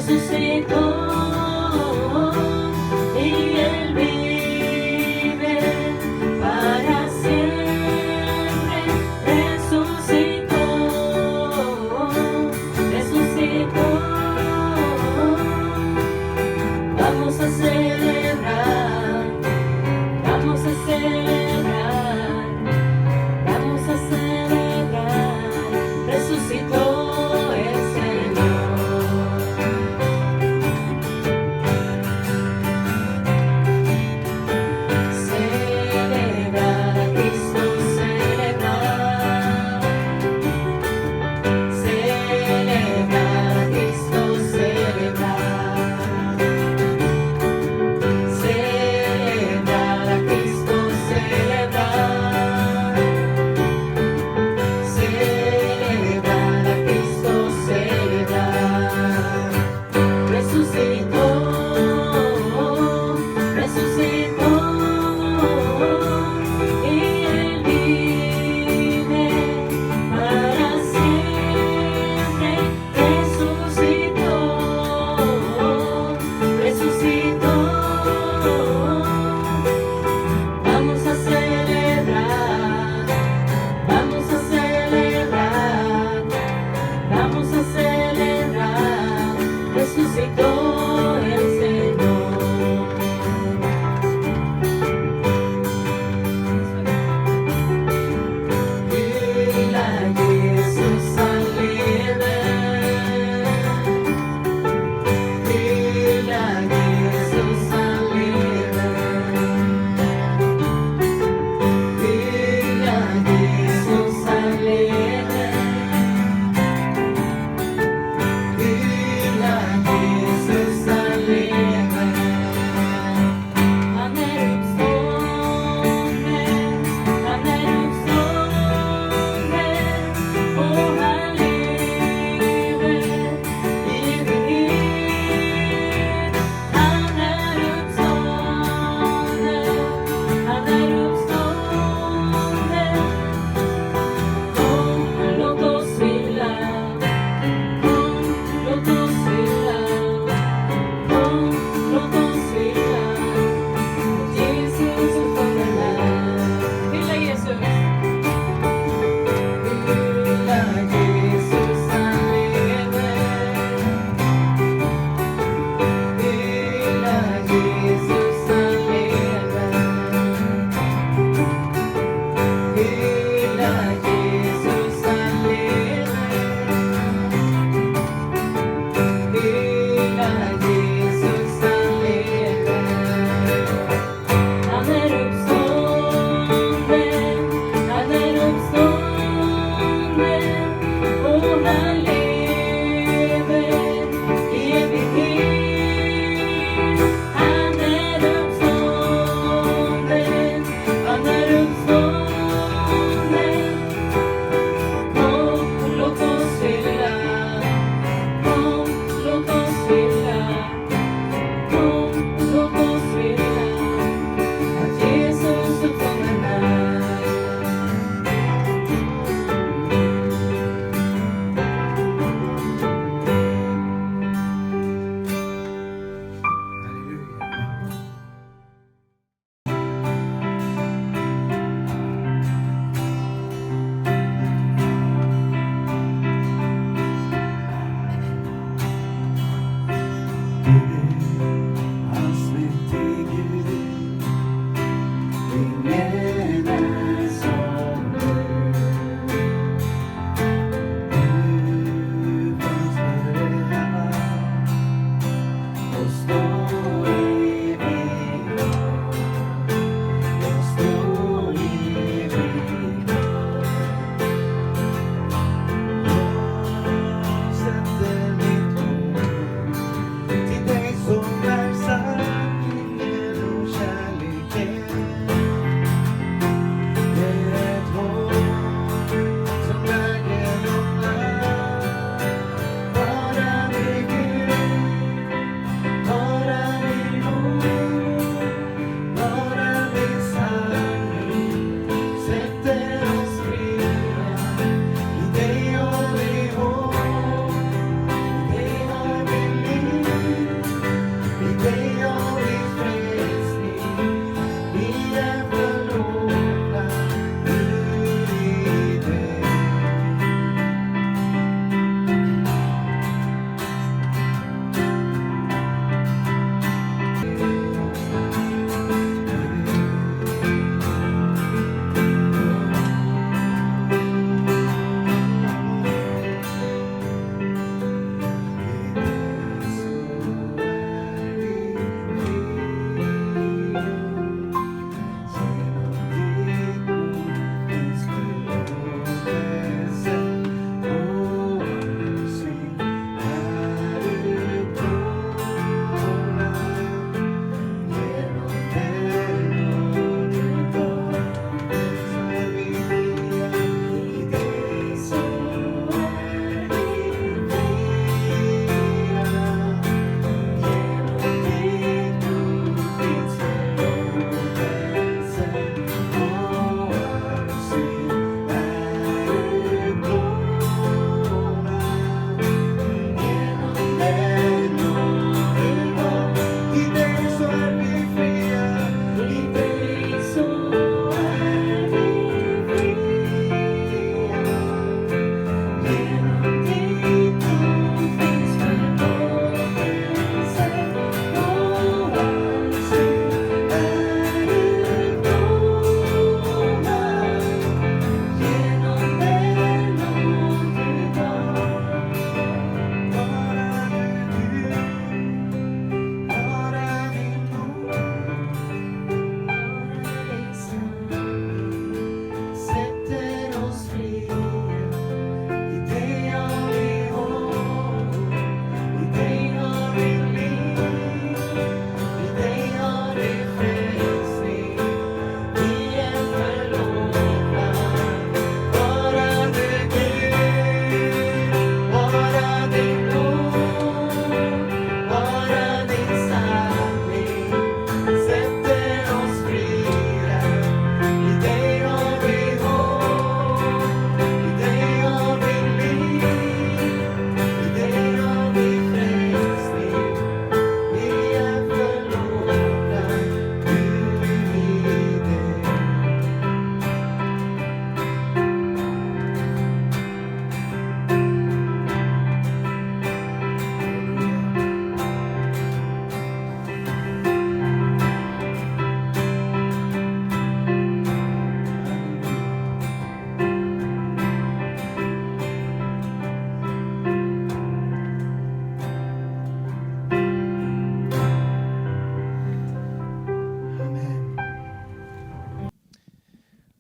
resucitó y Él vive para siempre. Resucitó, resucitó. Vamos a celebrar, vamos a celebrar, vamos a celebrar. Resucitó el Señor.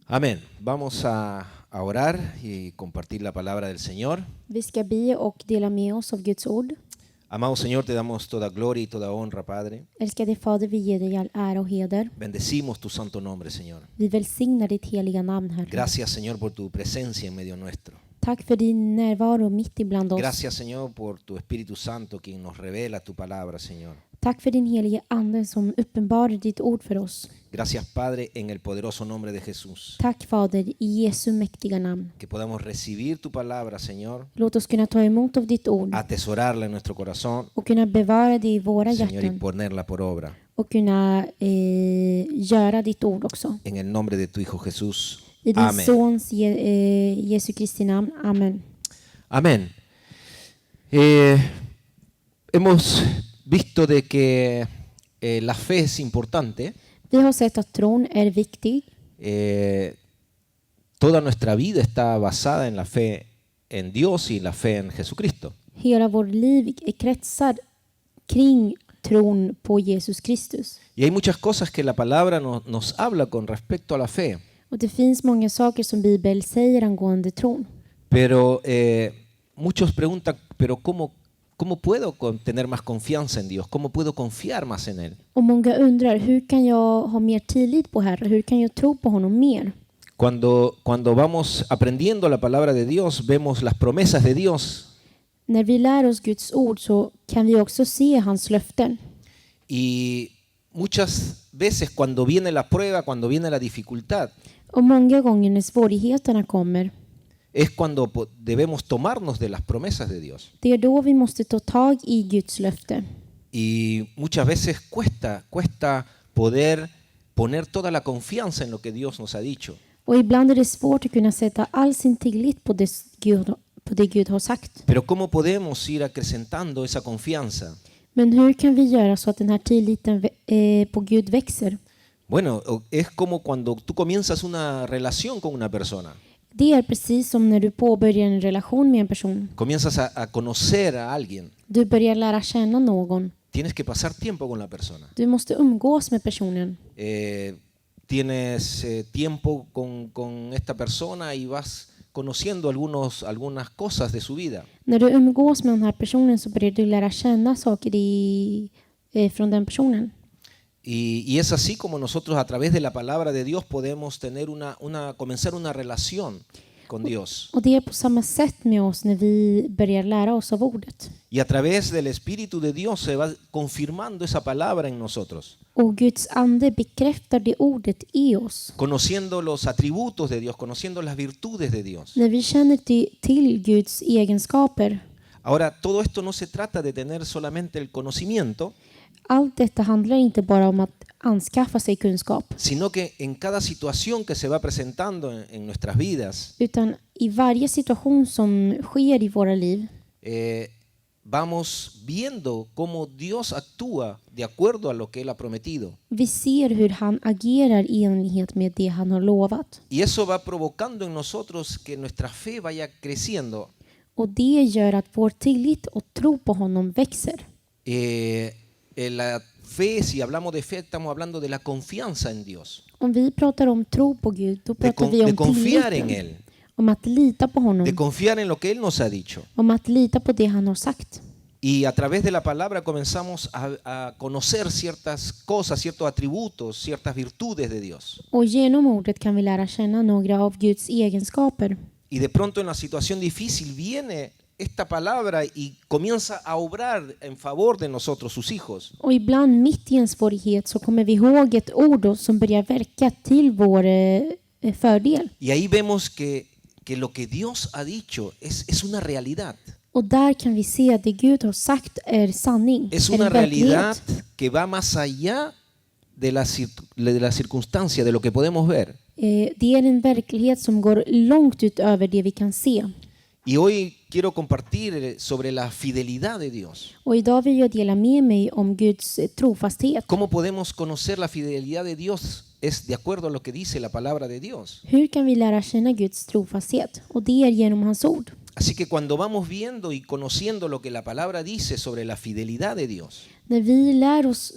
Amén. Vamos a orar y compartir la palabra del Señor. Vi ska be och dela med oss av Guds ord. Amado Señor, te damos toda gloria y toda honra, Padre. Älskade Fader, vi ger dig all ära och heder. Bendecimos tu santo nombre, Señor. Vi välsignar ditt heliga namn, Herre. Gracias, Señor, por tu presencia en medio nuestro. Tack för din närvaro mitt ibland oss. Gracias, Señor, por tu Espíritu Santo, quien nos revela tu palabra, Señor. Tack för din helige Ande som uppenbarar ditt ord för oss. Gracias, Padre, en el poderoso nombre de Jesús. Tack Fader, i Jesu mäktiga namn. Que podamos recibir tu palabra, Señor, Låt oss kunna ta emot av ditt ord atesorarla en nuestro corazón, och kunna bevara det i våra Señor, y hjärtan ponerla por obra. och kunna göra ditt ord också. En el nombre de tu Hijo Jesús. I din Amén. Sons Jesu Kristi namn. Amen. Amén. Hemos visto de que la fe es importante. Vi har sett att tron är viktig. Toda nuestra vida está basada en la fe en Dios y la fe en Jesucristo. Hela vårt liv kretsar kring tron på Jesus Kristus. Y hay muchas cosas que la palabra nos habla con respecto a la fe. Och det finns många saker som Bibeln säger angående tron. Pero muchos preguntan, pero ¿cómo puedo tener más confianza en Dios? ¿Cómo puedo confiar más en Él? Och många undrar, hur kan jag ha mer tillit på Herren? Hur kan jag tro på honom mer? Cuando vamos aprendiendo la palabra de Dios, vemos las promesas de Dios. När vi lär oss Guds ord så kan vi också se hans löften. Y muchas veces cuando viene la prueba, cuando viene la dificultad, Och många gånger när svårigheterna kommer, es cuando debemos tomarnos de las promesas de Dios. det är då vi måste ta tag i Guds löfte. Y muchas veces cuesta poder poner toda la confianza en lo que Dios nos ha dicho. Och ibland är det svårt att kunna sätta all sin tillit på det Gud har sagt. Pero ¿cómo podemos ir acrecentando esa confianza? Men hur kan vi göra så att den här tilliten på Gud växer? Bueno, es como cuando tú comienzas una relación con una persona. Det är precis som när du påbörjar en relation med en person. Comienzas a conocer a alguien. Du börjar lära känna någon. Tienes que pasar tiempo con la persona. Du måste umgås med personen. Tienes tiempo con esta persona y vas conociendo algunas cosas de su vida. När du umgås med den här personen så börjar du lära känna saker från den personen. Y es así como nosotros a través de la palabra de Dios podemos tener comenzar una relación con Dios. Och det är på samma sätt med oss när vi börjar lära oss av ordet. Y a través del Espíritu de Dios se va confirmando esa palabra en nosotros. Och Guds ande bekräftar det ordet i oss. Conociendo los atributos de Dios, conociendo las virtudes de Dios. När vi känner till Guds egenskaper. Ahora, todo esto no se trata de tener solamente el conocimiento, Allt detta handlar inte bara om att anskaffa sig kunskap. sino que en cada situación que se va presentando en nuestras vidas, Utan i varje situation som sker i våra liv vamos viendo cómo Dios actúa de acuerdo a lo que Él ha prometido. vi ser hur han agerar i enlighet med det han har lovat. Y eso va provocando en nosotros que nuestra fe vaya creciendo. Och det gör att vår tillit och tro på honom växer. La fe, si hablamos de fe, estamos hablando de la confianza en Dios. Om vi pratar om tro på Gud, då pratar vi De om confiar en tilliten. Él. Om att lita på honom. De confiar en lo que Él nos ha dicho. Om att lita på det han har sagt. Y a través de la palabra comenzamos a conocer ciertas cosas, ciertos atributos, ciertas virtudes de Dios. Och genom ordet kan vi lära känna några av Guds egenskaper. Y de pronto en la situación difícil viene esta palabra y comienza a obrar en favor de nosotros, sus hijos. Och ibland mitt i en svårighet så kommer vi ihåg ett ord som börjar verka till vår fördel. Y ahí vemos que lo que Dios ha dicho es una realidad. Och där kan vi se att det Gud har sagt är sanning. Es är una en realidad verklighet. que va más allá de la circunstancia, de lo que podemos ver. Det är en verklighet som går långt utöver det vi kan se. Y hoy quiero compartir sobre la fidelidad de Dios. Och idag vill jag dela med mig om Guds trofasthet. ¿Cómo podemos conocer la fidelidad de Dios? Es de acuerdo a lo que dice la palabra de Dios. Hur kan vi lära känna Guds trofasthet? Och det är genom hans ord. Así que cuando vamos viendo y conociendo lo que la palabra dice sobre la fidelidad de Dios, När vi lär oss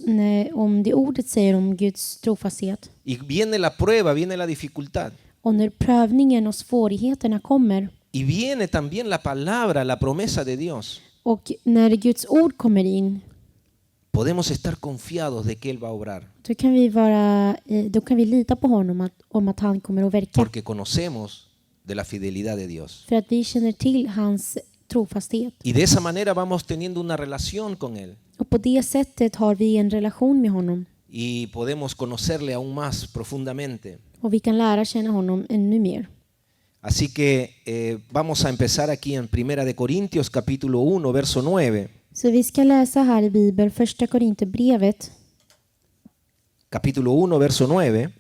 om det ordet säger om Guds trofasthet y viene la prueba, viene la dificultad, Och när prövningen och svårigheterna kommer y viene también la palabra, la promesa de Dios, och när Guds ord kommer in, podemos estar confiados de que Él va a obrar, då kan vi lita på honom om att han kommer att verka. porque conocemos de la fidelidad de Dios. För att vi känner till hans trofasthet. Y de esa manera vamos teniendo una relación con Él Och på det sättet har vi en relation med honom. y podemos conocerle aún más profundamente. Och vi kan lära känna honom ännu mer. Así que vamos a empezar aquí en Primera de Corintios capítulo 1, verso 9. Så vi ska läsa här i Bibeln, första Korinthierbrevet Capítulo 1, verso 9.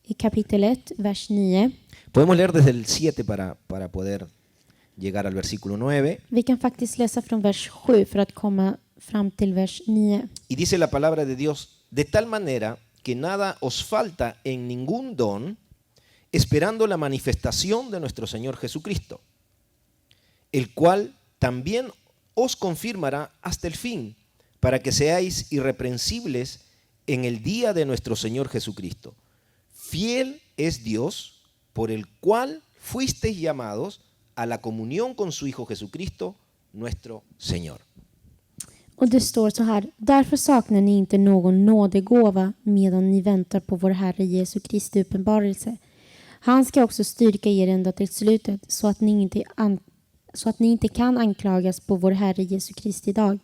i kapitel 1, vers 9. Podemos leer desde el 7 para poder llegar al versículo 9. Vi kan faktiskt läsa från vers 7 för att komma fram till vers 9. Y dice la palabra de Dios, de tal manera que nada os falta en ningún don, esperando la manifestación de nuestro Señor Jesucristo, el cual también os confirmará hasta el fin, para que seáis irreprensibles en el día de nuestro Señor Jesucristo. Fiel es Dios, por el cual fuisteis llamados a la comunión con su Hijo Jesucristo, nuestro Señor. Och det står så här: därför saknar ni inte någon nådegåva medan ni väntar på vår Herre Jesu Kristi uppenbarelse. Han ska också styrka er ända till slutet så att ni inte kan anklagas på vår Herre Jesu Kristi dag.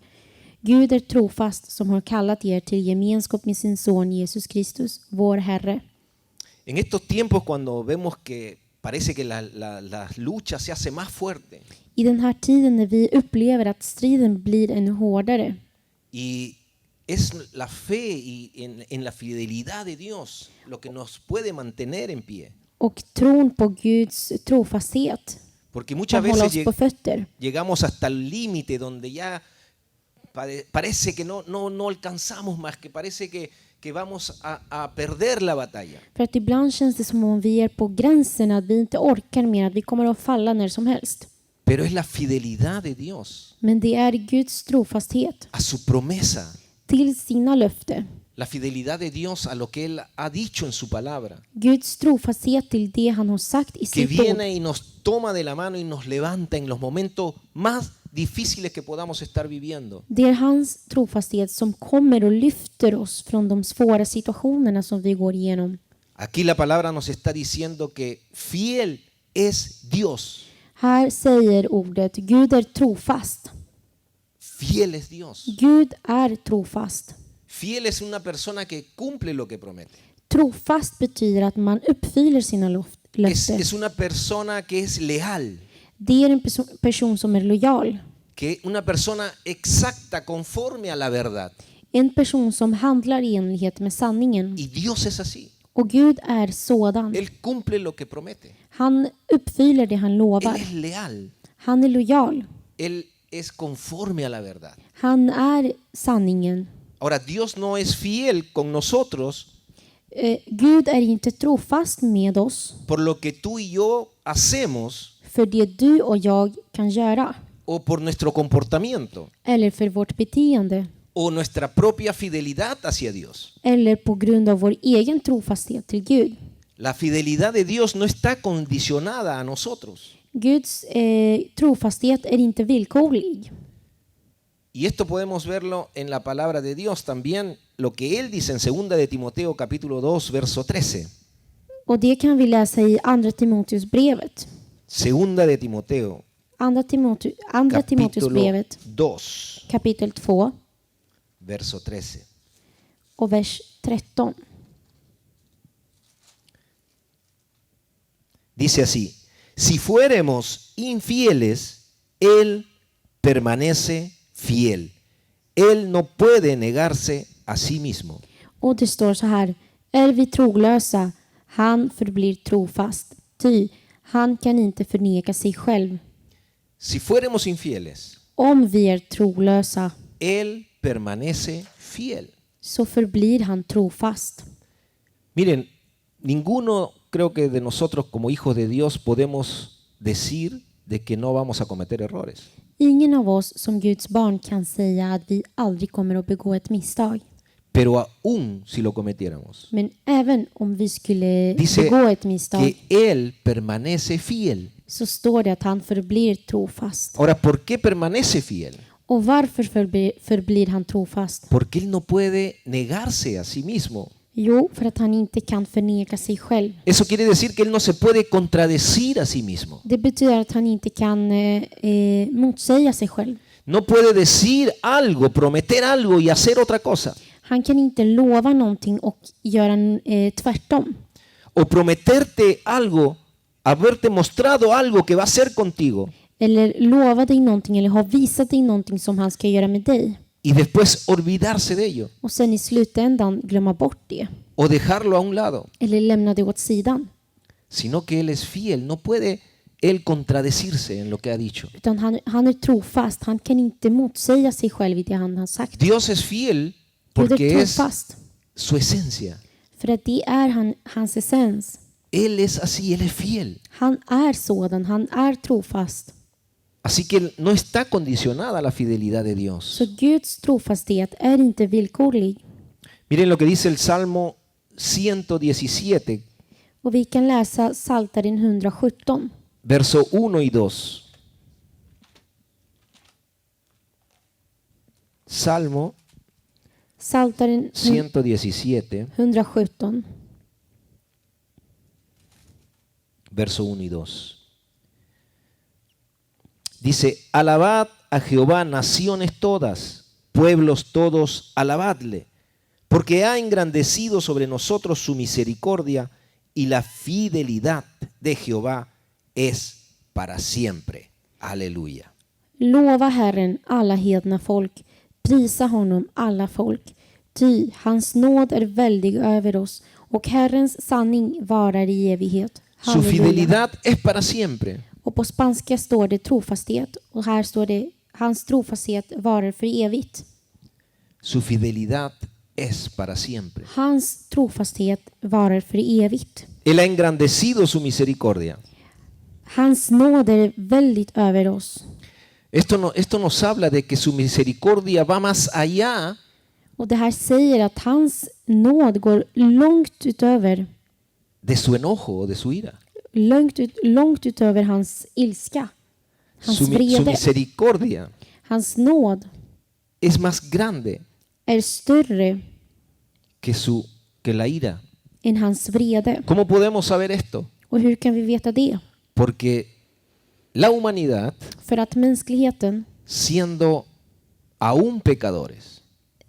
Gud är trofast som har kallat er till gemenskap med sin son Jesus Kristus, vår Herre. En estos tiempos cuando vemos que parece que la lucha se hace más fuerte I den här tiden när vi upplever att striden blir ännu hårdare y es la fe y en la fidelidad de Dios lo que nos puede mantener en pie. och tron på Guds trofasthet Porque muchas kan hålla veces oss på fötter. llegamos hasta el límite donde ya parece que no alcanzamos más, que parece que vamos a perder la batalla. För att ibland känns det som om vi är på gränsen att vi inte orkar mer, att vi kommer att falla när som helst. Pero es la fidelidad de Dios Men det är Guds trofasthet a su promesa, till sina löfte. la fidelidad de Dios a lo que Él ha dicho en su palabra, Guds trofasthet till det han har sagt i que sitt ord. viene y nos toma de la mano y nos levanta en los momentos más difíciles que podamos estar viviendo. Det är hans trofasthet som kommer och lyfter oss från de svåra situationerna som vi går igenom. Aquí la palabra nos está diciendo que fiel es Dios. Här säger ordet Gud är trofast. Fiel es Dios. Gud är trofast. Fiel es una persona que cumple lo que promete. Trofast betyder att man uppfyller sina löften. Es una persona que es leal, Det är en person som är lojal. que una persona exacta conforme a la verdad. En person som handlar i enlighet med sanningen. Y Dios es así. Och Gud är sådan. Él cumple lo que promete. Han uppfyller det han Él lovar. es leal. Han är lojal. Él es conforme a la verdad. Han är sanningen. Ahora, Dios no es fiel con nosotros Gud är inte trofast med oss por lo que tú y yo hacemos för det du och jag kan göra. o por nuestro comportamiento Eller för vårt beteende. o nuestra propia fidelidad hacia Dios. Eller på grund av vår egen trofasthet till Gud. La fidelidad de Dios no está condicionada a nosotros. Guds trofasthet är inte villkorlig. Y esto podemos verlo en la palabra de Dios también, lo que Él dice en 2 de Timoteo capítulo 2, verso 13. Och det kan vi läsa i andra Timoteusbrevet. 2 de Timoteo Andra Timoteusbrevet 2, kapitel 2 verso 13. och vers 13. Dice así, si fuéramos infieles, Él permanece fiel. Él no puede negarse a sí mismo. Och det står så här: är vi troglösa, han förblir trofast. Ty han kan inte förneka sig själv. Si fuéramos infieles, Om vi är troglösa, Él permanece fiel. så förblir han trofast. Miren, ninguno creo que de nosotros como hijos de Dios podemos decir de que no vamos a cometer errores. Ingen av oss som Guds barn kan säga att vi aldrig kommer att begå ett misstag. pero aún si lo cometiéramos. Men även om vi skulle Dice begå ett misstag que Él permanece fiel. så står det att han förblir trofast. Ahora, ¿por qué permanece fiel? Och varför förblir han trofast? Porque Él no puede negarse a sí mismo. Jo, för att han inte kan förneka sig själv. Eso quiere decir que Él no se puede contradecir a sí mismo. Det betyder att han inte kan motsäga sig själv. No puede decir algo, prometer algo y hacer otra cosa. Han kan inte lova någonting och göra tvärtom. O prometerte algo, haberte mostrado algo que va a hacer contigo Eller lova dig någonting eller ha visat dig någonting som han ska göra med dig. y después olvidarse de ello Och sen i slutändan glömma bort det. o dejarlo a un lado. Eller lämna det åt sidan. Sino que Él es fiel, no puede Él contradecirse en lo que ha dicho. Utan han är trofast. Han kan inte motsäga sig själv i det han har sagt. Dios es fiel Gud är porque es trofast. su esencia. För att det är hans essens. Él es así, Él es fiel. Han är sådan. Han är trofast. Así que no está condicionada la fidelidad de Dios. Så Guds trofasthet är inte villkorlig. Miren lo que dice el Salmo 117, Och vi kan läsa Psaltaren 117. verso 1 y 2. Salmo Psaltaren 117, 117. verso 1 y 2. Dice, alabad a Jehová naciones todas, pueblos todos, alabadle, porque ha engrandecido sobre nosotros su misericordia y la fidelidad de Jehová es para siempre. Aleluya. Lova Herren alla hedna folk, prisa honom alla folk. Ty hans nåd är väldig över oss och Herrens sanning varar i evighet. Su Halleluja. fidelidad es para siempre. Och på spanska står det trofasthet och här står det hans trofasthet varar för evigt. Su fidelidad es para siempre. Hans trofasthet varar för evigt. Él ha engrandecido su misericordia. Hans nåd är väldigt över oss. Esto nos habla de que su misericordia va más allá Och det här säger att hans nåd går långt utöver, de su enojo o de su ira. långt utöver hans ilska, hans Su vrede. misericordia Hans nåd es más grande är större que la ira. än hans vrede. ¿Cómo podemos saber esto? Och hur kan vi veta det? Porque la humanidad, För att mänskligheten, siendo aún pecadores,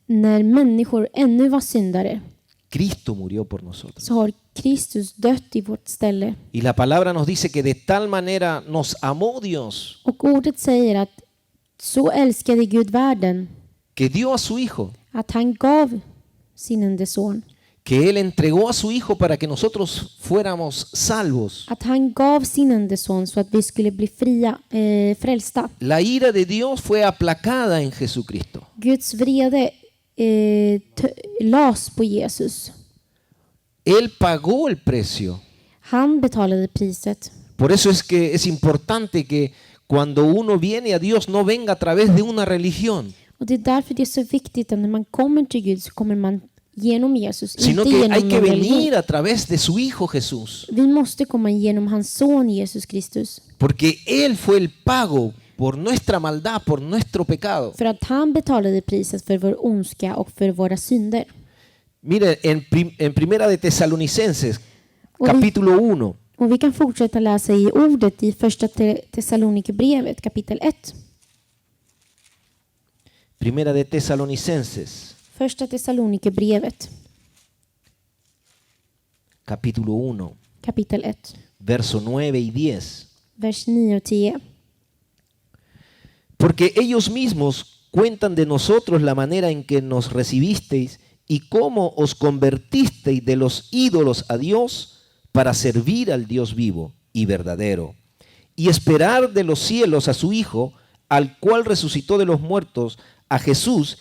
när människor ännu var syndare, Cristo murió por nosotros. så har Kristus dött i vårt ställe. Y la palabra nos dice que de tal manera nos amó Dios, Och ordet säger att så älskade Gud världen que dio a su Hijo, att han gav sin enda son. que Él entregó a su Hijo para que nosotros fuéramos salvos. Att han gav sin enda son så att vi skulle bli frälsta. La ira de Dios fue aplacada en Jesucristo. Guds vrede las på Jesus. Él pagó el precio. Han betalade priset. Por eso es que es importante que cuando uno viene a Dios no venga a través de una religión, Och det är därför det är så viktigt att när man kommer till Gud så kommer man genom Jesus, sino inte que genom hay que någon religion. venir a través de su Hijo Jesús. Vi måste komma genom hans son Jesus Kristus. Porque Él fue el pago por nuestra maldad, por nuestro pecado. För att han betalade priset för vår ondska och för våra synder. Miren, en Primera de Tesalonicenses, Och vi, capítulo 1, och vi kan fortsätta läsa i ordet i första Thessalonikerbrevet kapitel 1. Primera de Tesalonicenses, Första Thessalonikerbrevet capítulo 1, kapitel 1. verso 9 y 10. Vers 9 och 10. Porque ellos mismos cuentan de nosotros la manera en que nos recibisteis y cómo os convertisteis de los ídolos a Dios para servir al Dios vivo y verdadero y esperar de los cielos a su Hijo, al cual resucitó de los muertos, a Jesús,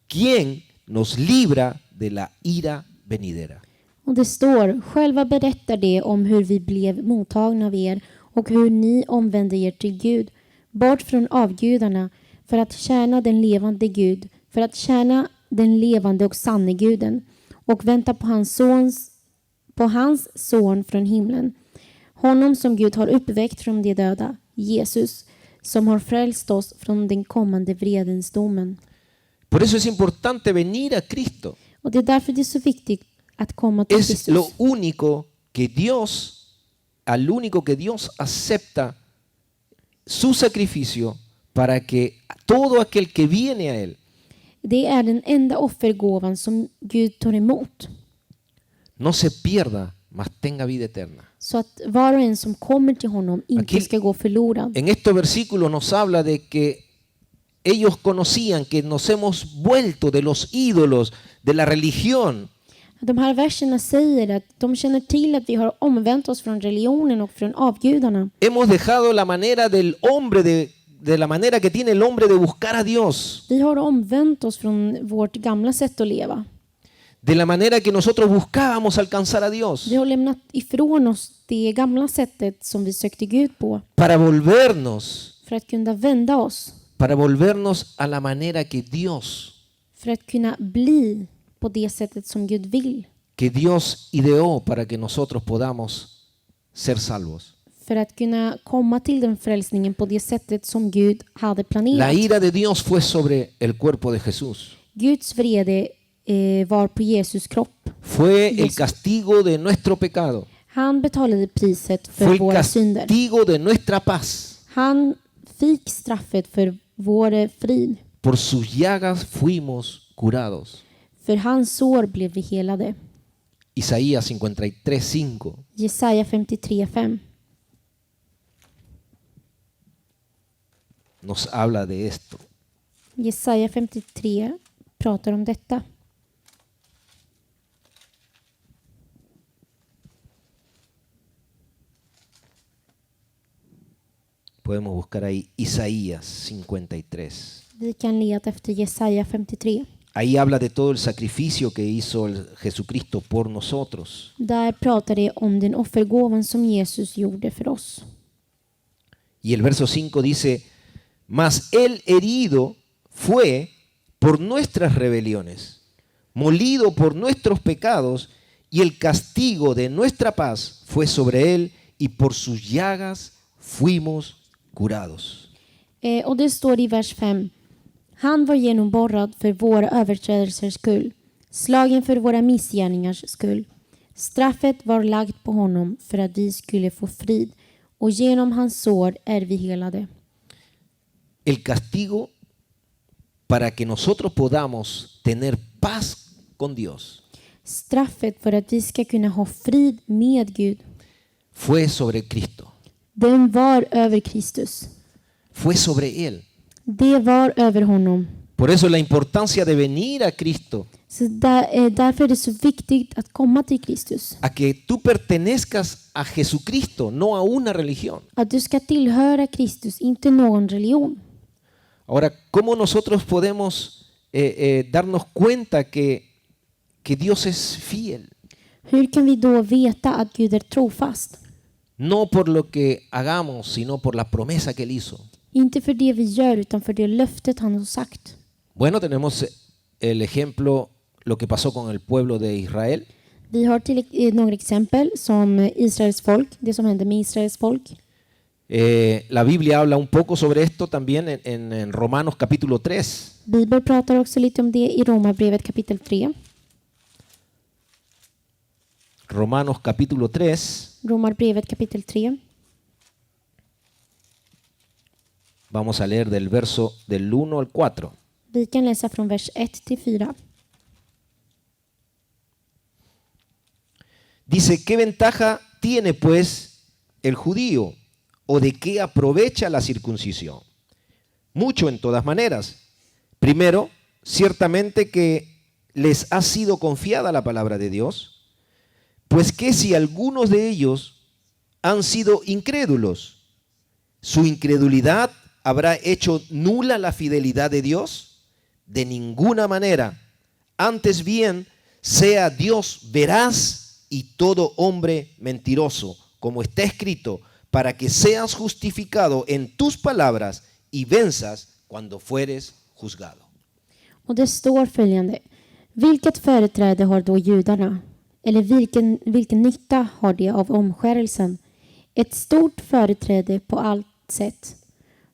quien nos libra de la ira venidera. Och det står, själva berättar det om hur vi blev mottagna av er och hur ni omvände er till Gud, bort från avgudarna för att tjäna den levande Gud, för att tjäna den levande och sanne guden och väntar på hans son från himlen. Honom som Gud har uppväckt från de döda, Jesus, som har frälst oss från den kommande vredens domen. Por eso es importante venir a Cristo. Och det är därför det är så viktigt att komma till Es Kristus. lo único que al único que Dios acepta su sacrificio para que todo aquel que viene a Él Det är den enda offergåvan som Gud tar emot. no se pierda, mas tenga vida eterna. Så att var och en som kommer till honom inte Aquí- ska gå förlorad. En estos versículos nos habla de que ellos conocían que nos hemos vuelto de los ídolos, de la religión, De här verserna säger att de känner till att vi har omvänt oss från religionen och från avgudarna. hemos dejado la manera del hombre, de la manera que tiene el hombre de buscar a Dios, Vi har omvänt oss från vårt gamla sätt att leva. de la manera que nosotros buscábamos alcanzar a Dios, Vi har lämnat ifrån oss det gamla sättet som vi sökte Gud på para volvernos, för att kunna vända oss, a la manera que för att kunna bli på det sättet som Gud vill, Dios ideó para que nosotros podamos ser salvos. för att kunna komma till den frälsningen på det sättet som Gud hade La planerat. ira de Dios fue sobre el cuerpo de Jesús. Guds vrede var på Jesus kropp. Fue el castigo de nuestro pecado. Han betalade priset Fue för el våra synder. castigo de nuestra paz. Han fick straffet för vår frid. Por sus llagas fuimos curados. För hans sår blev vi helade. Isaías 53:5. Jesaja 53:5 nos habla de esto. Jesaja 53 pratar om detta. Podemos buscar ahí Isaías 53. Vi kan leta efter Jesaja 53. Ahí habla de todo el sacrificio que hizo Jesucristo por nosotros. Där pratar det om den offergåvan som Jesus gjorde för oss. Y el verso 5 dice, mas él herido fue por nuestras rebeliones, molido por nuestros pecados, y el castigo de nuestra paz fue sobre él, y por sus llagas fuimos curados. Och det står i vers 5. Han var genomborrad för våra överträdelsers skull, slagen för våra missgärningars skull. Straffet var lagt på honom för att vi skulle få frid, och genom hans sår är vi helade. El castigo para que nosotros podamos tener paz con Dios Straffet för att vi ska kunna ha frid med Gud, fue sobre Cristo, den var över Kristus. fue sobre él. Det var över honom. Por eso la importancia de venir a Cristo, Så därför är det så viktigt att komma till Kristus. a que tú pertenezcas a Jesucristo, no a una religión. Att du ska tillhöra Kristus, inte någon religion. Ahora, ¿cómo nosotros podemos darnos cuenta que Dios es fiel? Hur kan vi då veta att Gud är trofast? No por lo que hagamos, sino por la promesa que Él hizo. Inte för det vi gör, utan för det löftet han har sagt. Bueno, tenemos el ejemplo, lo que pasó con el pueblo de Israel. Vi har några exempel som Israels folk, det som hände med Israels folk. La Biblia habla un poco sobre esto también en Romanos capítulo 3. Bibeln pratar också lite om det i Romarbrevet kapitel 3. Romanos capítulo 3. Romarbrevet kapitel 3. Vamos a leer del verso del 1 al 4. Vi kan läsa från vers 1 till 4. Dice, ¿qué ventaja tiene pues el judío? ¿O de qué aprovecha la circuncisión? Mucho en todas maneras. Primero, ciertamente que les ha sido confiada la palabra de Dios, pues que si algunos de ellos han sido incrédulos, ¿su incredulidad habrá hecho nula la fidelidad de Dios? De ninguna manera. Antes bien, sea Dios veraz y todo hombre mentiroso, como está escrito, para que seas justificado en tus palabras y venzas cuando fueres juzgado. Och det står följande. Vilket företräde har då judarna? Eller vilken nytta har de av omskärelsen? Ett stort företräde på allt sätt.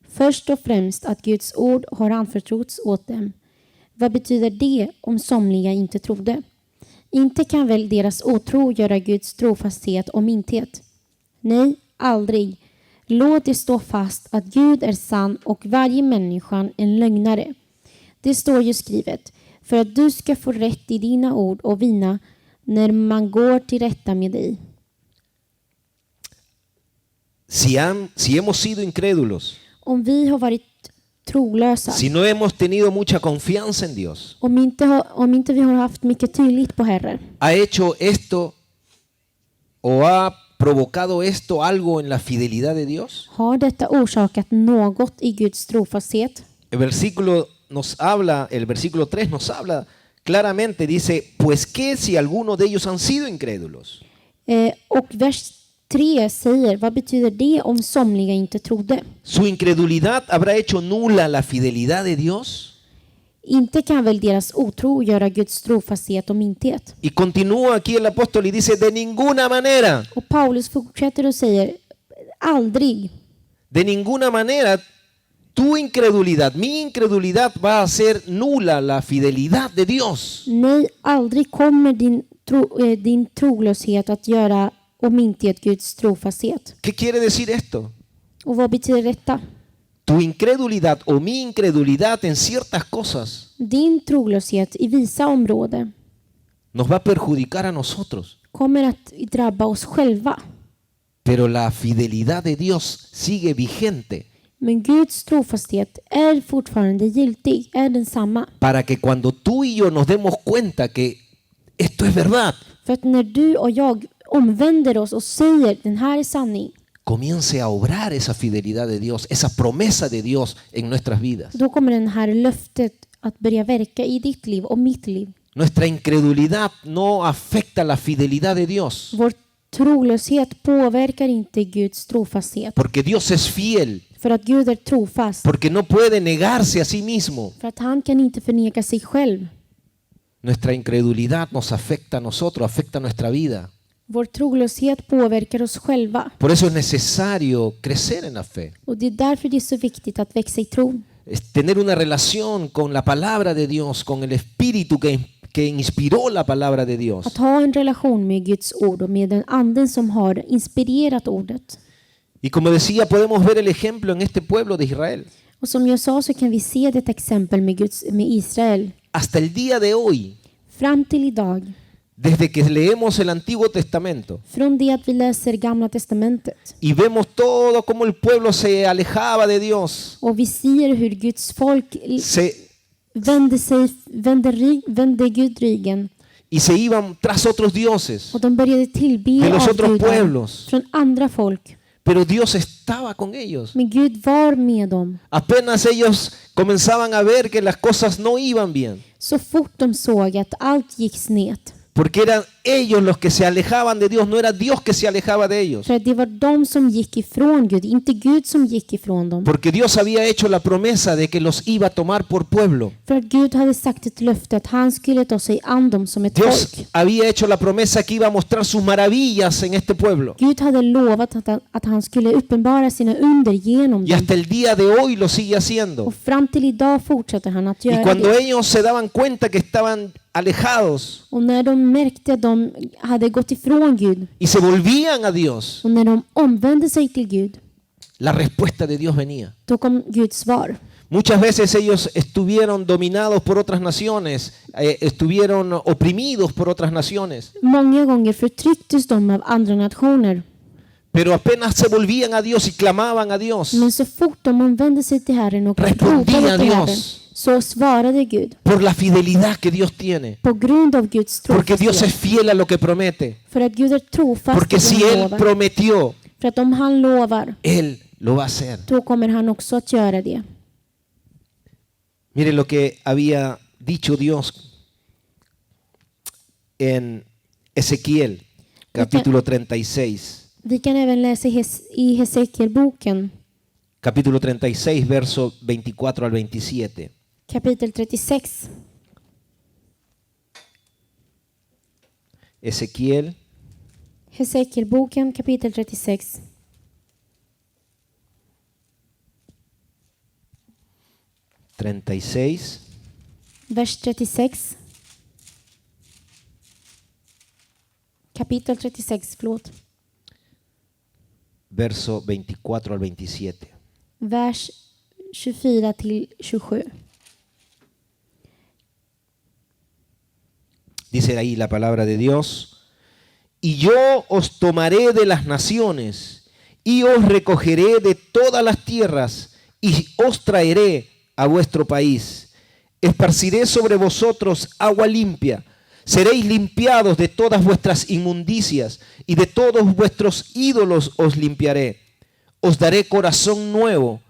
Först och främst att Guds ord har anförtrotts åt dem. Vad betyder det om somliga inte trodde? Inte kan väl deras otro göra Guds trofasthet om intet? Nej, aldrig. Låt det stå fast att Gud är sann och varje människa en lögnare. Det står ju skrivet, för att du ska få rätt i dina ord och vinna när man går till rätta med dig. Si hemos sido incrédulos, Om vi har varit trolösa, si no hemos tenido mucha confianza en Dios, om inte vi har haft mycket tillit på Herren, ha hecho esto o ha provocado esto algo en la fidelidad de Dios. har detta orsakat något i Guds trofasthet? El versículo 3 nos habla claramente, dice, pues qué si alguno de ellos han sido incrédulos. Och vers 3 säger, vad betyder det om somliga inte trodde? Su incredulidad habrá hecho nula la fidelidad de Dios. Inte kan väl deras otro göra Guds trofasthet om intet? Y continúa aquí el apóstol y dice, de ninguna manera, Och Paulus fortsätter och säger, aldrig. de ninguna manera tu incredulidad, mi incredulidad va a hacer nula la fidelidad de Dios. Nej, aldrig kommer din trolöshet att göra om intet Guds trofasthet. ¿Qué quiere decir esto? Och vad betyder detta? Tu incredulidad o mi incredulidad en ciertas cosas Din trolöshet i vissa områden nos va a perjudicar a nosotros, kommer att drabba oss själva. pero la fidelidad de Dios sigue vigente Men Guds trofasthet är fortfarande giltig, är densamma. para que cuando tú y yo nos demos cuenta que esto es verdad, För att när du och jag omvänder oss och säger den här är sanning, comience a obrar esa fidelidad de Dios, esa promesa de Dios en nuestras vidas. då kommer den här löftet att börja verka i ditt liv och mitt liv. Nuestra incredulidad no afecta la fidelidad de Dios, Vår trolöshet påverkar inte Guds trofasthet. porque Dios es fiel, För att Gud är trofast. porque no puede negarse a sí mismo. För att han kan inte förneka sig själv. Nuestra incredulidad nos afecta a nosotros, afecta a nuestra vida. Vår trolöshet påverkar oss själva. Por eso es necesario crecer en la fe, Och det är därför det är så viktigt att växa i tro. es tener una relación con la palabra de Dios, con el Espíritu que inspiró la palabra de Dios. Att ha en relation med Guds ord och med den anden som har inspirerat ordet. Y como decía, podemos ver el ejemplo en este pueblo de Israel. Och som jag sa så kan vi se detta exempel med Israel. Hasta el día de hoy, Fram till idag. desde que leemos el Antiguo Testamento Från det att vi läser Gamla testamentet. y vemos todo cómo el pueblo se alejaba de Dios, Och vi ser hur Guds folk se vände Gud ryggen. y se iban tras otros dioses, Och de började tillbe de los otros avgudar pueblos. från andra folk. Pero Dios estaba con ellos. Men Gud var med dem. Apenas ellos comenzaban a ver que las cosas no iban bien, Så fort de såg att allt gick snett. porque eran ellos los que se alejaban de Dios, no era Dios que se alejaba de ellos. För det var de som gick ifrån Gud, inte Gud som gick ifrån dem. Porque Dios había hecho la promesa de que los iba a tomar por pueblo. För att Gud hade sagt ett löfte att han skulle ta sig an dem som ett Dios folk. había hecho la promesa que iba a mostrar sus maravillas en este pueblo. Gud hade lovat att han skulle uppenbara sina under genom Y dem. hasta el día de hoy lo sigue haciendo. Och fram till idag fortsätter han att Y göra cuando det. ellos se daban cuenta que estaban alejados Och när de märkte att de hade gått ifrån Gud y se volvían a Dios, och när de omvände sig till Gud, la respuesta de Dios venía. då kom Guds svar. Muchas veces ellos estuvieron dominados por otras naciones, estuvieron oprimidos por otras naciones, Många gånger förtrycktes de av andra nationer. pero apenas se volvían a Dios y clamaban a Dios, Men så fort de omvände sig till Herren och Respondía ropade till Herren, Dios. så svarade Gud por la fidelidad que Dios tiene. på grund av Guds Porque Dios es trofasthet. fiel a lo que promete. För att Gud är trofast Porque i si det han Él lovar. prometió, För att om han lovar, Él lo va a hacer. då kommer han också att göra det. Mire lo que había dicho Dios en Ezequiel, capítulo 36. Vi kan även läsa i Hesekielboken, Capítulo 36, verso 24 al 27. Kapitel 36. Ezequiel Hesekielboken kapitel 36. Vers 36. Kapitel 36, förlåt. verso 24 al 27. Vers 24 till 27. Dice ahí la palabra de Dios: y yo os tomaré de las naciones y os recogeré de todas las tierras y os traeré a vuestro país. Esparciré sobre vosotros agua limpia. Seréis limpiados de todas vuestras inmundicias y de todos vuestros ídolos os limpiaré. Os daré corazón nuevo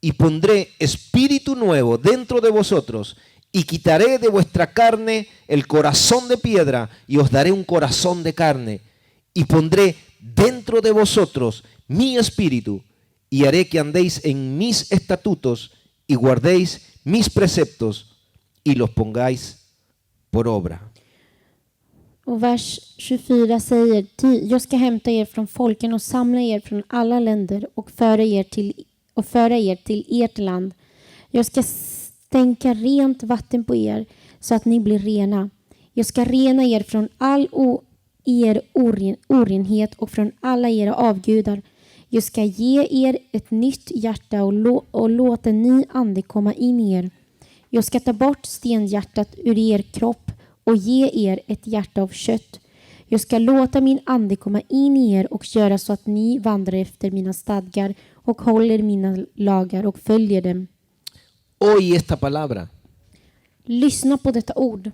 y pondré espíritu nuevo dentro de vosotros y quitaré de vuestra carne el corazón de piedra y os daré un corazón de carne y pondré dentro de vosotros mi espíritu y haré que andéis en mis estatutos y guardéis mis preceptos y los pongáis por obra. Och vers 24 säger: jag ska hämta er från folken och samla er från alla länder och föra er till ert land. Jag ska stänka rent vatten på er så att ni blir rena. Jag ska rena er från all er orenhet och från alla era avgudar. Jag ska ge er ett nytt hjärta och låta en ny ande komma in i er. Jag ska ta bort stenhjärtat ur er kropp och ge er ett hjärta av kött. Jag ska låta min ande komma in i er och göra så att ni vandrar efter mina stadgar och håller mina lagar och följer dem. Hoy esta palabra. Lyssna på detta ord.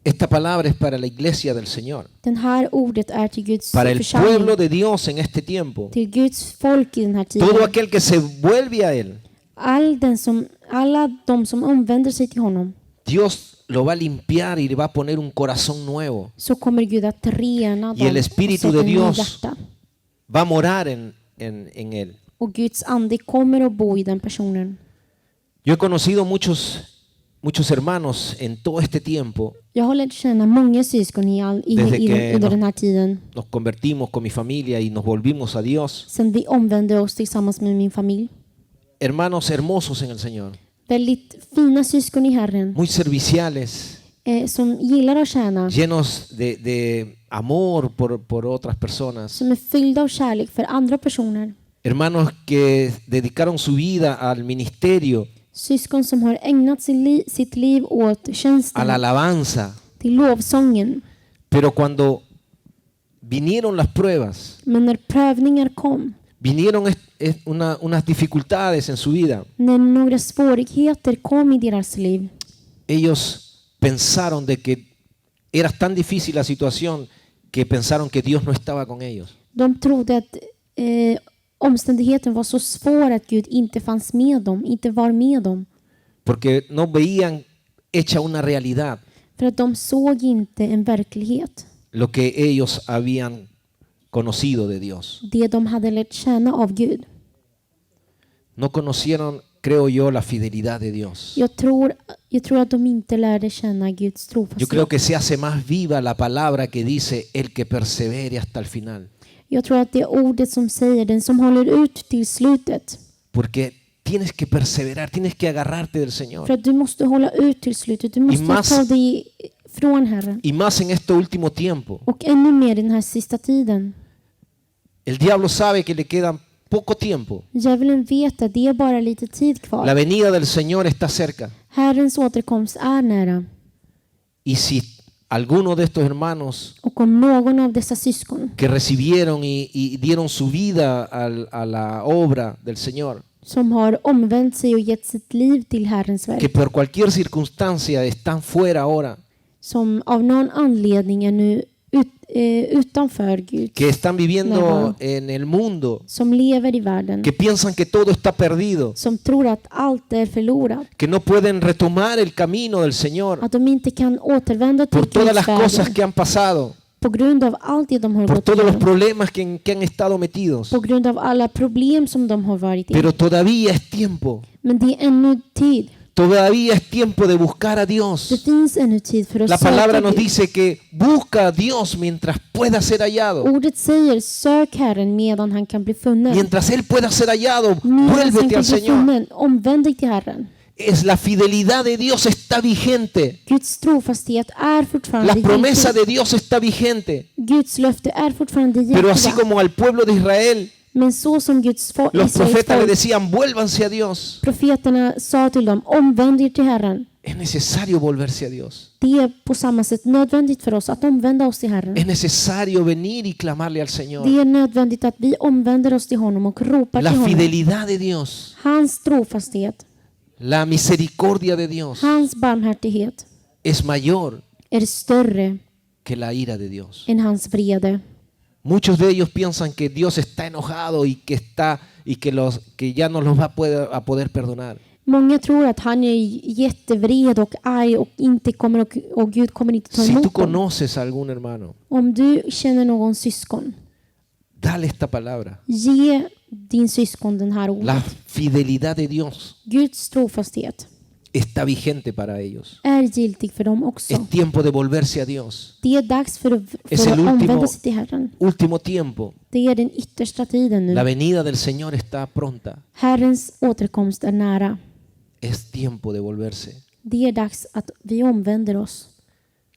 Esta palabra es para la iglesia del Señor. Den här ordet är till Guds Para el församling. pueblo de Dios en este tiempo. Till Guds folk i den här tiden. Todo aquel que se vuelve a Él. Alla de som omvänder sig till honom. Dios lo va a limpiar y le va a poner un corazón nuevo. Så kommer Gud att rena Y el dem Espíritu och sätta de ny Dios hjärta. va a morar en Él. Och Guds ande kommer att bo i den personen. Yo he conocido muchos hermanos en todo este tiempo. Jag har lärt känna många syskon under den här tiden. Nos convertimos con mi familia y nos volvimos a Dios. Sen vi omvände oss tillsammans med min familj. Hermanos hermosos en el Señor. Väldigt fina syskon i Herren. Muy serviciales. Som gillar att tjäna. Llenos de amor por otras personas. Som är fyllda av kärlek för andra personer. Hermanos que dedicaron su vida al ministerio. Syskon som har ägnat sitt liv åt tjänsten. A la alabanza. Till lovsången. Pero cuando vinieron las pruebas. Men när prövningar kom. Vinieron unas dificultades en su vida. När några svårigheter kom i deras liv. Ellos pensaron de que era tan difícil la situación que pensaron que Dios no estaba con ellos. De trodde att omständigheten var så svår att Gud inte fanns med dem, inte var med dem. Porque no veían hecha una realidad. För att de såg inte en verklighet. Lo que ellos habían conocido de Dios. Det de hade lärt känna av Gud. No conocieron, creo yo, la fidelidad de Dios. Jag tror att de inte lärde känna Guds Yo creo trofasthet. que se hace más viva la palabra que dice el que persevere hasta el final. Jag tror att det är ordet som säger den som håller ut till slutet. Porque tienes que perseverar, tienes que agarrarte del Señor. För att du måste hålla ut till slutet. Du måste ta dig från Herren. Y más en este último tiempo. Och ännu mer i den här sista tiden. El diablo sabe que le queda poco tiempo. Djävulen vet att det är bara lite tid kvar. La venida del Señor está cerca. Herrens återkomst är nära. Y si alguno de estos hermanos Och om någon av dessa syskon que recibieron y dieron su vida a la obra del Señor, som har omvänt sig och gett sitt liv till Herrens que verk, por cualquier circunstancia están fuera ahora, som av någon anledning är nu utanför Gud, que están viviendo en el mundo, som lever i världen, que piensan que todo está perdido, som tror att allt är förlorat, que no pueden retomar el camino del Señor att de inte kan återvända till por todas las Guds cosas väg que han pasado, på grund av allt det de har por gått todos los igenom, problemas que han estado metidos. på grund av alla problem som de har varit i. Pero todavía es tiempo. Men det är ännu tid. Todavía es tiempo de buscar a Dios. Det finns ännu tid för att La palabra söka nos Gud. dice que busca a Dios mientras pueda ser hallado. Ordet säger sök Herren medan han kan bli funnen. Mientras Él pueda ser hallado, Medan han vuélvete kan al bli Señor. funnen, omvänd dig till Herren. Es la fidelidad de Dios está vigente. Guds trofasthet är fortfarande La promesa giltig. de Dios está vigente. Guds löfte är fortfarande Pero así giltiga. como al pueblo de Israel, Men så som Guds los Israels profetas le folk, decían, vuélvanse a Dios. profeterna sa till dem, omvänd er till Herren. Es necesario volverse a Dios. Det är på samma sätt nödvändigt för oss att omvända oss till Herren. Es necesario venir y clamarle al Det Señor. är nödvändigt att vi omvänder oss till honom och ropar La till honom. fidelidad de Dios, Hans trofasthet, la misericordia de Dios hans barmhärtighet es mayor är större que la ira de Dios. än hans vrede. Muchos de ellos piensan que Dios está enojado y que ya no los va a poder perdonar. Många tror att han är jättevred och arg och inte kommer och Gud kommer inte ta Si tú emot dem. conoces a algún hermano, Om du känner någon syskon, dale esta palabra. ge din syskon den här ordet. La fidelidad de Dios Guds trofasthet está vigente para ellos. är giltig för dem också. Es tiempo de volverse a Dios. Det är dags för Es att el último- omvända sig till Herren. Último tiempo. Det är den yttersta tiden La nu. venida del Señor está pronta. Herrens återkomst är nära. Es tiempo de volverse. Det är dags att vi omvänder oss.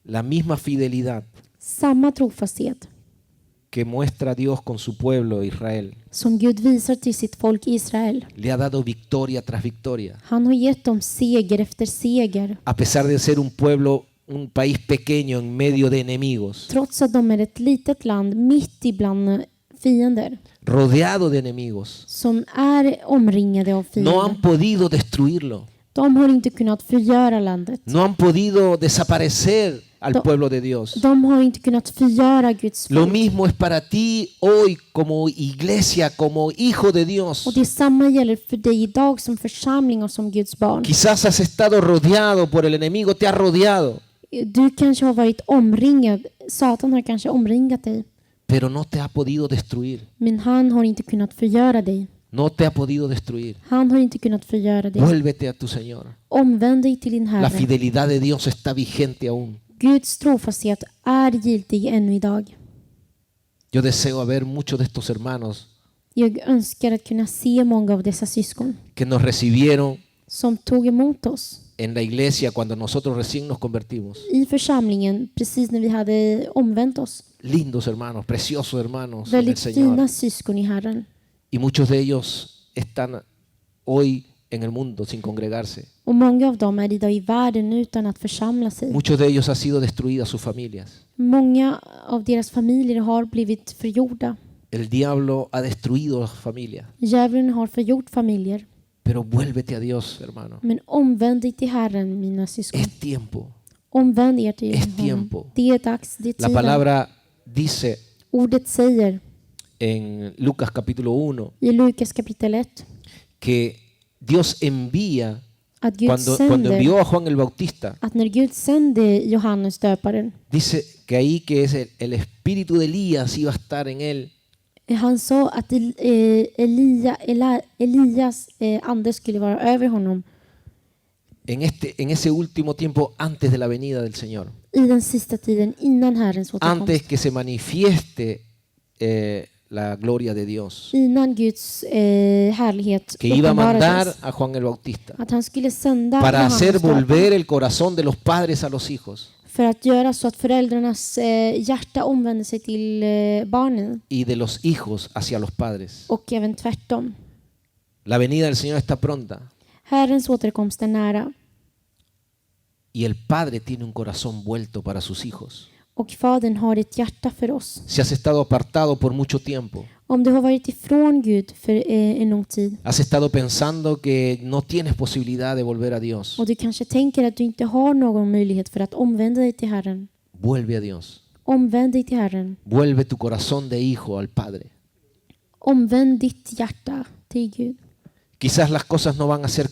La misma fidelidad Samma trofasthet que muestra Dios con su pueblo Israel som Gud visar till sitt folk Israel. le ha dado victoria tras victoria. Han har gett dem seger efter seger. A pesar de ser un pueblo, un país pequeño en medio de enemigos, Trots att de är ett litet land mitt ibland fiender. rodeado de enemigos, Som är omringade av no han fiender. podido destruirlo. De har inte kunnat förgöra landet. No han podido desaparecer al No. pueblo de Dios. De har inte kunnat förgöra Guds Lo folk. mismo es para ti hoy como iglesia, como hijo de Dios. Och det samma gäller för dig idag som församling och som Guds barn. Quizás has estado rodeado por el enemigo, te ha rodeado, Du kanske har varit omringad. Satan har kanske omringat dig. pero no te ha podido destruir. Men han har inte kunnat förgöra dig. No te ha podido destruir. Han har inte kunnat förgöra dig. Vuélvete a tu Señor. Omvänd dig till din La Herre. fidelidad de Dios está vigente aún. Guds trofasthet är giltig ännu idag. Yo deseo ver muchos de estos hermanos Jag önskar att kunna se många av dessa syskon que nos recibieron som tog emot oss en la iglesia cuando nosotros recién nos convertimos. i församlingen precis när vi hade omvänt oss. Lindos hermanos, preciosos hermanos en el Väldigt Señor. fina syskon i Herren. Y muchos de ellos están hoy en el mundo sin congregarse. Och många av dem är idag i världen utan att församla sig. Muchos de ellos han sido destruidas sus familias. Många av deras familjer har blivit förgjorda. El diablo ha destruido las familias. Djävulen har förgjort familjer. Pero vuélvete a Dios, hermano. Men omvänd dig till Herren, mina syskon. Es tiempo. Omvänd er till Es honom. tiempo. Det är dags, det är La tiden. palabra dice Ordet säger en Lucas capítulo 1 i Lukas kapitel 1 que Dios envía, att Gud cuando sänder, envió a Juan el Bautista, att när Gud sände Johannes döparen, dice que ahí que es el espíritu de Elías iba a estar en él. han sa att Elias ande skulle vara över honom En ese último tiempo antes de la venida del Señor, i den sista tiden innan Herrens återkomst. antes que se manifieste la gloria de Dios, Innan Guds härlighet que iba a mandar uppenbarades. a Juan el Bautista Att han skulle sända para Johannes hacer döparen volver el corazón de los padres a los hijos för att göra så att föräldrarnas hjärta omvänder sig till barnen y de los hijos hacia los padres. och även tvärtom. La venida del Señor está pronta Herrens återkomst är nära y el padre tiene un corazón vuelto para sus hijos. och Fadern har ett hjärta för oss. Si has estado apartado por mucho tiempo, Om du har varit ifrån Gud för en lång tid has estado pensando que no tienes posibilidad de volver a Dios, och du kanske tänker att du inte har någon möjlighet för att omvända dig till Herren. vuelve a Dios. Omvänd dig till Herren. Vuelve tu corazón de hijo al Padre. Omvänd ditt hjärta till Gud. Quizás las cosas no van a ser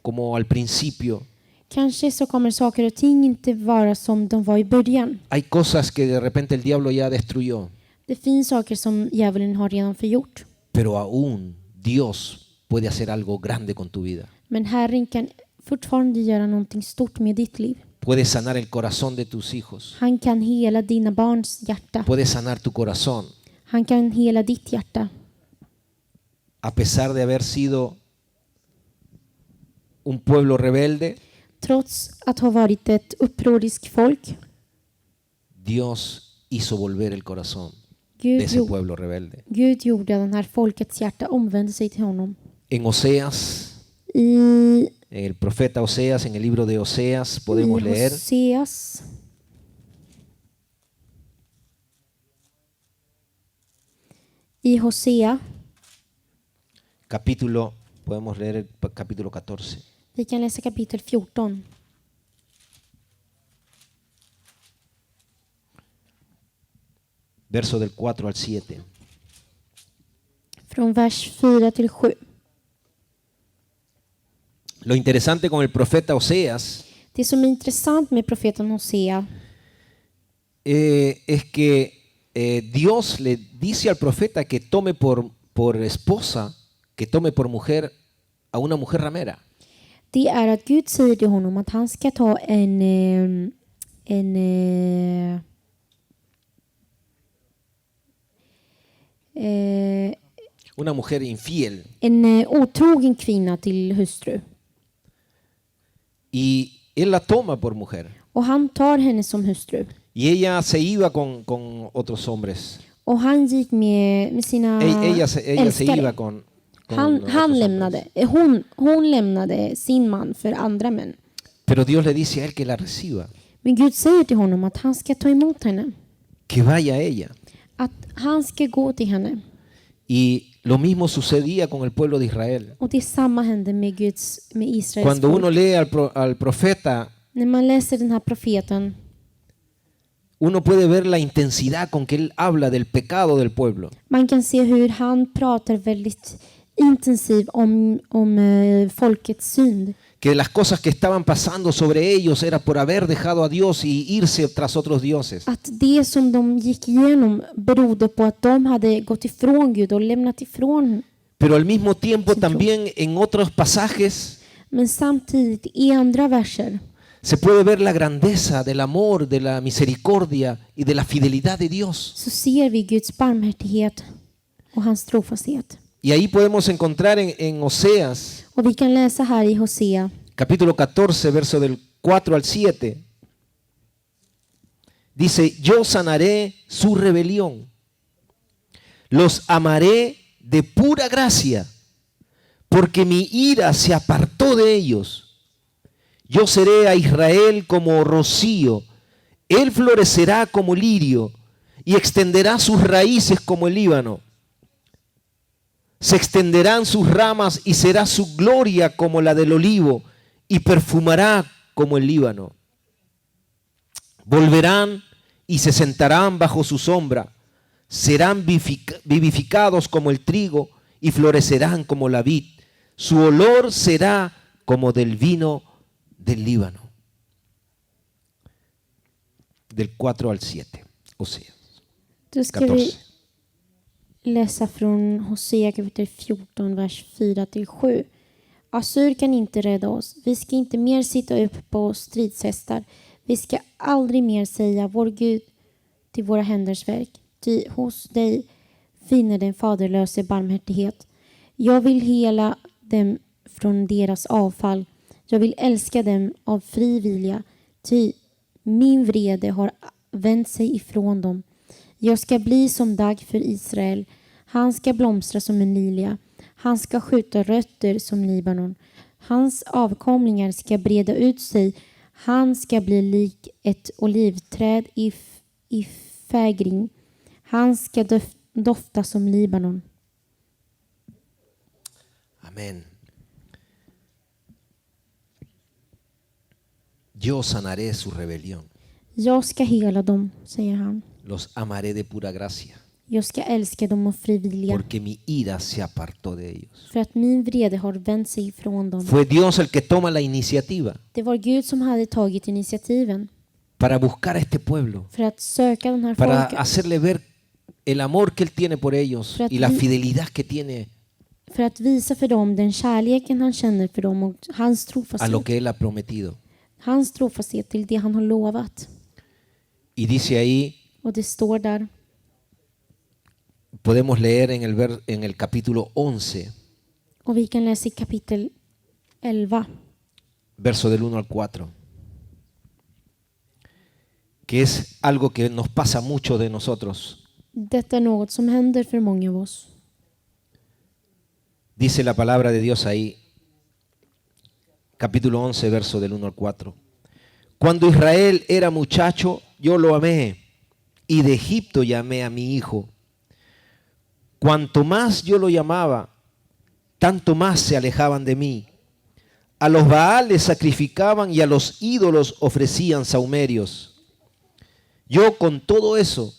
como al principio. Kanske så kommer saker och ting inte vara som de var i början. Hay cosas que de repente el diablo ya destruyó, Det finns saker som djävulen har redan förgjort. pero aún Dios puede hacer algo grande con tu vida. Men Herren kan fortfarande göra någonting stort med ditt liv. Puede sanar el corazón de tus hijos. Han kan hela dina barns hjärta. Puede sanar tu corazón. Han kan hela ditt hjärta. A pesar de haber sido un pueblo rebelde, Trots att ha varit ett upproriskt folk, Dios hizo volver el corazón de Gud, ese pueblo rebelde. Gud gjorde den här folkets hjärta omvände sig till honom. En Oseas, I el profeta Oseas, en el libro de Oseas podemos leer Hoseas, i Hosea, capítulo, podemos leer el capítulo 14. vi kan läsa kapitel 14. Verso del 4 al 7. Från vers 4 till 7. Lo interesante con el profeta Oseas Det som är intressant med profeten Hosea es que Dios le dice al profeta que tome por esposa, que tome por mujer a una mujer ramera. det är att Gud säger till honom att han ska ta Una mujer infiel. en otrogen kvinna till hustru. Y él la toma por mujer. Och han tar henne som hustru. Y ella se iba con otros hombres. Och han gick med sina Ella se älskare. iba con Han otros lämnade, hombres. hon lämnade sin man för andra män. Pero Dios le dice a él que la reciba, Men Gud säger till honom att han ska ta emot henne. que vaya a ella. Att han ska gå till henne. Y lo mismo sucedía con el pueblo de Israel. Och det samma hände med Israels Cuando folk. uno lee al profeta, När man läser den här profeten, uno puede ver la intensidad con que él habla del pecado del pueblo. man kan se hur han pratar väldigt intensivt om folkets synd. Que las cosas que estaban pasando sobre ellos era por haber dejado a Dios y irse tras otros dioses. Att det som de gick igenom berodde på att de hade gått ifrån Gud och lämnat ifrån. Pero al mismo tiempo también en otros pasajes Men samtidigt i andra verser se puede ver la grandeza del amor, de la misericordia y de la fidelidad de Dios. så ser vi Guds barmhärtighet och hans trofasthet. Y ahí podemos encontrar en Oseas, Och vi kan läsa här i Hosea capítulo 14, verso del 4 al 7. Dice, yo sanaré su rebelión, los amaré de pura gracia, porque mi ira se apartó de ellos. Yo seré a Israel como rocío, él florecerá como lirio y extenderá sus raíces como el Líbano. Se extenderán sus ramas y será su gloria como la del olivo y perfumará como el Líbano. Volverán y se sentarán bajo su sombra, serán vivificados como el trigo y florecerán como la vid. Su olor será como del vino del Líbano. Del 4 al 7, Oseas. Då ska 14. vi läsa från Hosea kapitel 14, vers 4-7. Assur kan inte rädda oss. Vi ska inte mer sitta upp på stridshästar. Vi ska aldrig mer säga vår Gud till våra händers verk. Ty hos dig finner den faderlöse barmhärtighet. Jag vill hela dem från deras avfall. Jag vill älska dem av fri vilja. Ty min vrede har vänt sig ifrån dem. Jag ska bli som dag för Israel. Han ska blomstra som en lilia. Han ska skjuta rötter som Libanon. Hans avkomlingar ska breda ut sig. Han ska bli lik ett olivträd i fägring. Han ska dofta som Libanon. Amén. Yo sanaré su rebelión. Jag ska hela dem, säger han. Los amaré de pura gracia, Jag ska älska dem av fri vilja. porque mi ira se apartó de ellos. För att min vrede har vänt sig ifrån dem. Fue Dios el que toma la iniciativa Det var Gud som hade tagit initiativen. para buscar a este pueblo, För att söka den här para folket. hacerle ver el amor que Él tiene por ellos y la fidelidad que tiene för att visa för dem den kärleken han känner för dem och hans a lo trofasthet. que Él ha prometido. Hans trofasthet till det han har lovat. Y dice ahí, Och det står där. podemos leer en el capítulo 11, Och vi kan läsa i kapitel 11. verso del 1 al 4, que es algo que nos pasa mucho de nosotros. Detta är något som händer för många av oss. Dice la palabra de Dios ahí, capítulo 11, verso del 1 al 4. Cuando Israel era muchacho, yo lo amé, y de Egipto llamé a mi hijo. Cuanto más yo lo llamaba, tanto más se alejaban de mí. A los Baales sacrificaban y a los ídolos ofrecían sahumerios. Yo con todo eso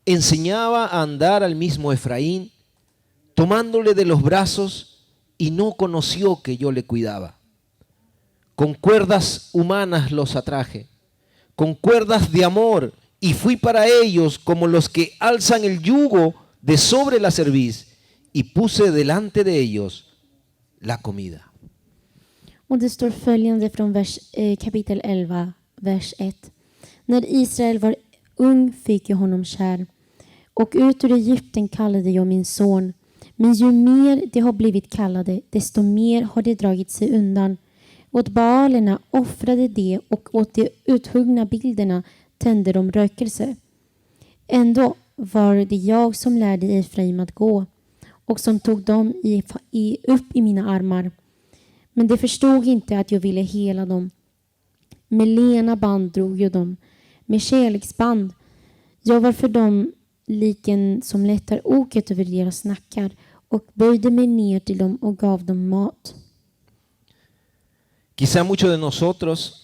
enseñaba a andar al mismo Efraín, tomándole de los brazos, y no conoció que yo le cuidaba. Con cuerdas humanas los atraje, con cuerdas de amor, y fui para ellos como los que alzan el yugo de sobre la cerviz, y puse delante de ellos la comida. Och det står följande från kapitel 11, vers 1. När Israel var ung fick jag honom kär, och ut ur Egypten kallade jag min son. Men ju mer de har blivit kallade, desto mer har de dragit sig undan. Åt Baalerna offrade de, och åt de uthuggna bilderna tände de rökelse. Ändå var det jag som lärde Efraim att gå, och som tog dem upp i mina armar. Men de förstod inte att jag ville hela dem. Med lena band drog jag dem, med kärleksband. Jag var för dem liken som lättar oket över deras nackar, och böjde mig ner till dem och gav dem mat. Quizá muchos de nosotros,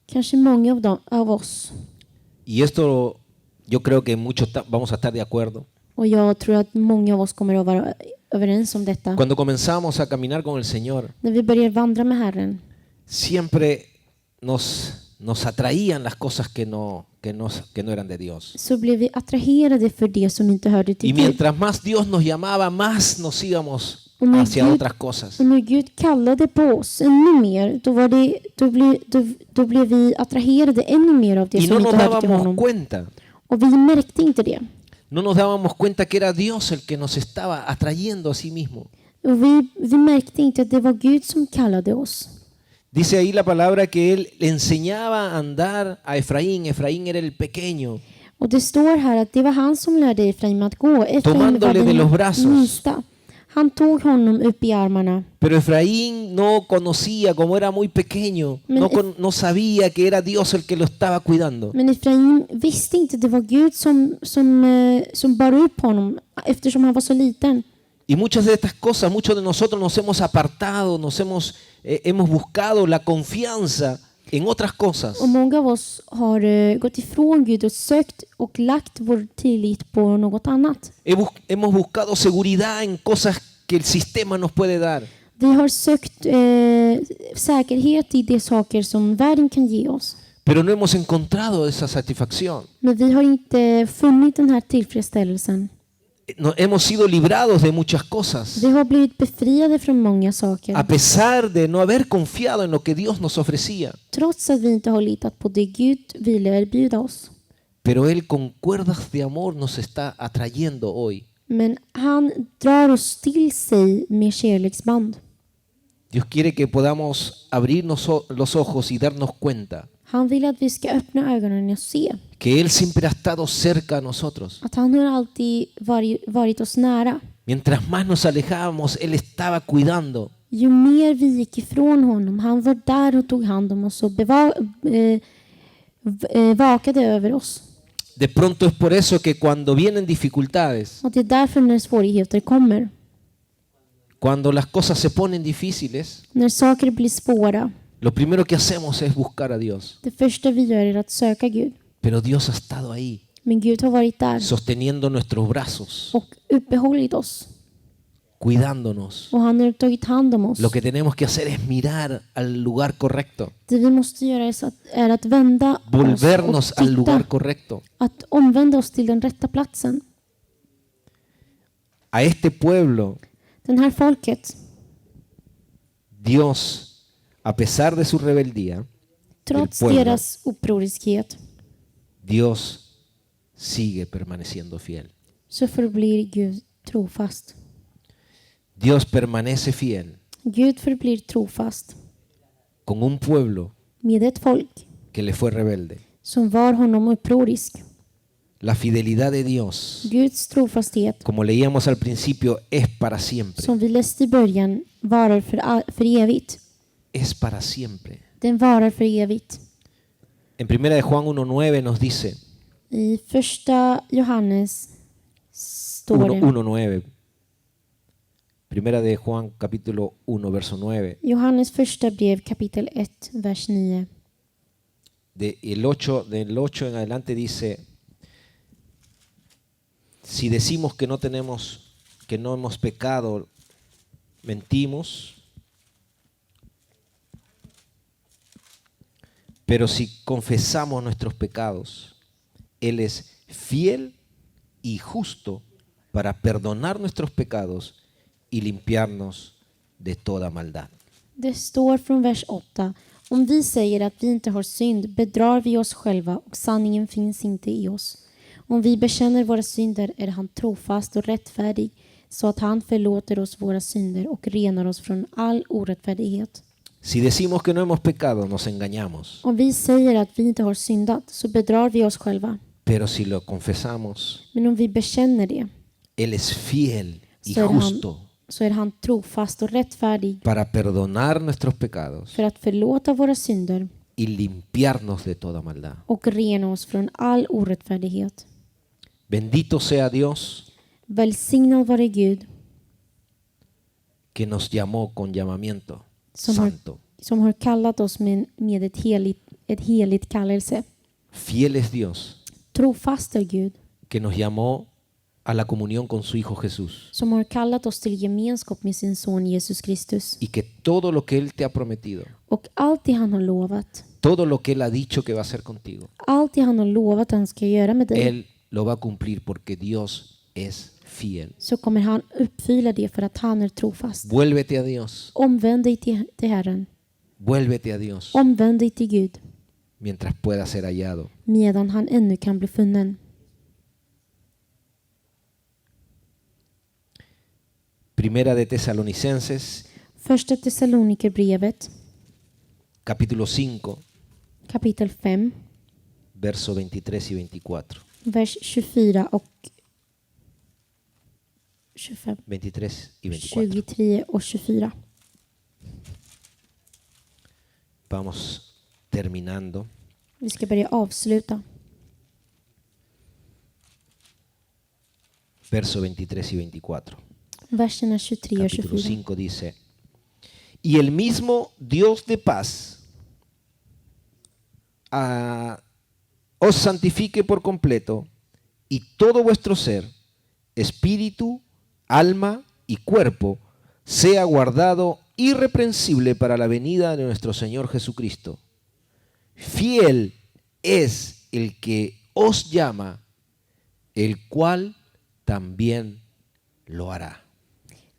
Kanske många av oss, y esto yo creo que muchos vamos a estar de acuerdo, och jag tror att många av oss kommer att vara överens om detta. cuando comenzamos a caminar con el Señor, När vi börjar vandra med Herren, siempre nos atraían las cosas que no eran de Dios. så blev vi attraherade för det som inte hörde Y till Gud. mientras más Dios nos llamaba, más nos íbamos Och när hacia Gud- otras cosas. Och när Gud kallade på oss ännu mer, då blev vi attraherade ännu mer av det Y som no nos inte hörde till dábamos honom. cuenta, Och vi märkte inte det. no nos dábamos cuenta que era Dios el que nos estaba atrayendo a sí mismo. Och vi märkte inte att det var Gud som kallade oss. Dice ahí la palabra que Él le enseñaba a andar a Efraín. Efraín era el pequeño. Och det står här att det var han som lärde Efraim att gå. Efraim var Tomándole de los brazos. den minsta. Han tog honom upp i armarna. Pero Efraín no conocía, como era muy pequeño, no sabía que era Dios el que lo estaba cuidando. Men Efraim visste inte att det var Gud som bar upp honom eftersom han var så liten. Y muchas de estas cosas, muchos de nosotros nos hemos apartado, hemos buscado la confianza en otras cosas. Och många av oss har gått ifrån Gud och sökt och lagt vår tillit på något annat. Hemos buscado seguridad en cosas que el sistema nos puede dar. Vi har sökt säkerhet i de saker som världen kan ge oss. Pero no hemos encontrado esa satisfacción. Men vi har inte funnit den här tillfredsställelsen. Hemos sido librados de muchas cosas, Vi har blivit befriade från många saker. a pesar de no haber confiado en lo que Dios nos ofrecía. Trots att vi inte har litat på det Gud ville erbjuda oss. Pero Él con cuerdas de amor nos está atrayendo hoy. Men han drar oss till sig med kärleksband. Dios quiere que podamos abrirnos los ojos y darnos cuenta Han vill att vi ska öppna ögonen och se que Él siempre ha estado cerca a nosotros. att han har alltid varit oss nära. Mientras más nos alejábamos, Él estaba cuidando. Ju mer vi gick ifrån honom, han var där och tog hand om oss och vakade över oss. De pronto es por eso que cuando vienen dificultades, Och det är därför när svårigheter kommer, cuando las cosas se ponen difíciles, när saker blir svåra, lo primero que hacemos es buscar a Dios. det första vi gör är att söka Gud. Pero Dios ha estado ahí, Men Gud har varit där sosteniendo nuestros brazos, och uppehållit oss. cuidándonos. Och han har tagit hand om oss. Lo que tenemos que hacer es mirar al lugar correcto, Det vi måste göra är att vända volvernos oss och al lugar titta, correcto. att omvända oss till den rätta platsen. A este pueblo Den här folket, Dios, a pesar de su rebeldía, trots pueblo. deras upproriskhet, Dios sigue permaneciendo fiel. så förblir Gud trofast. Dios permanece fiel Gud förblir trofast con un pueblo med ett folk que le fue rebelde. som var honom upprorisk. La fidelidad de Dios, Guds trofasthet, como leíamos al principio, es para siempre. som vi läste i början, varar för evigt. Es para siempre. Den varar för evigt. En primera de Juan 1:9 nos dice, I första Johannes står det, 1:9. Primera de Juan capítulo 1 verso 9. Johannes första brev kapitel 1, vers 9. Del 8 en adelante dice, si decimos que no hemos pecado, mentimos. Pero si confesamos nuestros pecados, Él es fiel y justo para perdonar nuestros pecados y limpiarnos de toda maldad. Det står från vers 8. Om vi säger att vi inte har synd bedrar vi oss själva och sanningen finns inte i oss. Om vi bekänner våra synder är han trofast och rättfärdig så att han förlåter oss våra synder och renar oss från all orättfärdighet. Si decimos que no hemos pecado, nos engañamos. Om vi säger att vi inte har syndat så bedrar vi oss själva. Pero si lo confesamos, Men om vi bekänner det Él es fiel y Så är han- justo så är han trofast och rättfärdig para perdonar nuestros pecados för att förlåta våra synder y limpiarnos de toda maldad. och rena oss från all orättfärdighet. Bendito sea Dios Välsignad vare Gud que nos llamó con llamamiento Som santo. som har kallat oss med ett heligt kallelse. Fiel es Dios Trofast är Gud que nos llamó a la comunión con su Hijo Jesús som har kallat oss till gemenskap med sin son Jesus Kristus. y que todo lo que Él te ha prometido, Och allt det han har lovat, todo lo que Él ha dicho que va a hacer contigo, allt det han har lovat han ska göra med dig, Él lo va a cumplir porque Dios es fiel. så kommer han uppfylla det för att han är trofast. Vuélvete a Dios, Omvänd dig till Herren. vuélvete a Dios Omvänd dig till Gud mientras pueda ser hallado. medan han ännu kan bli funnen. Primera de Tesalonicenses, Första Thessalonikerbrevet capítulo 5, kapitel 5, verso 23 y 24. vers 24 och 25. 23 y 24. 23 och 24. Vamos terminando. Vi ska börja avsluta. Verso 23 y 24. Verserna 23 och Capítulo 24. 5 dice, y el mismo Dios de paz os santifique por completo y todo vuestro ser, espíritu, alma y cuerpo, sea guardado irreprensible para la venida de nuestro Señor Jesucristo. Fiel es el que os llama, el cual también lo hará.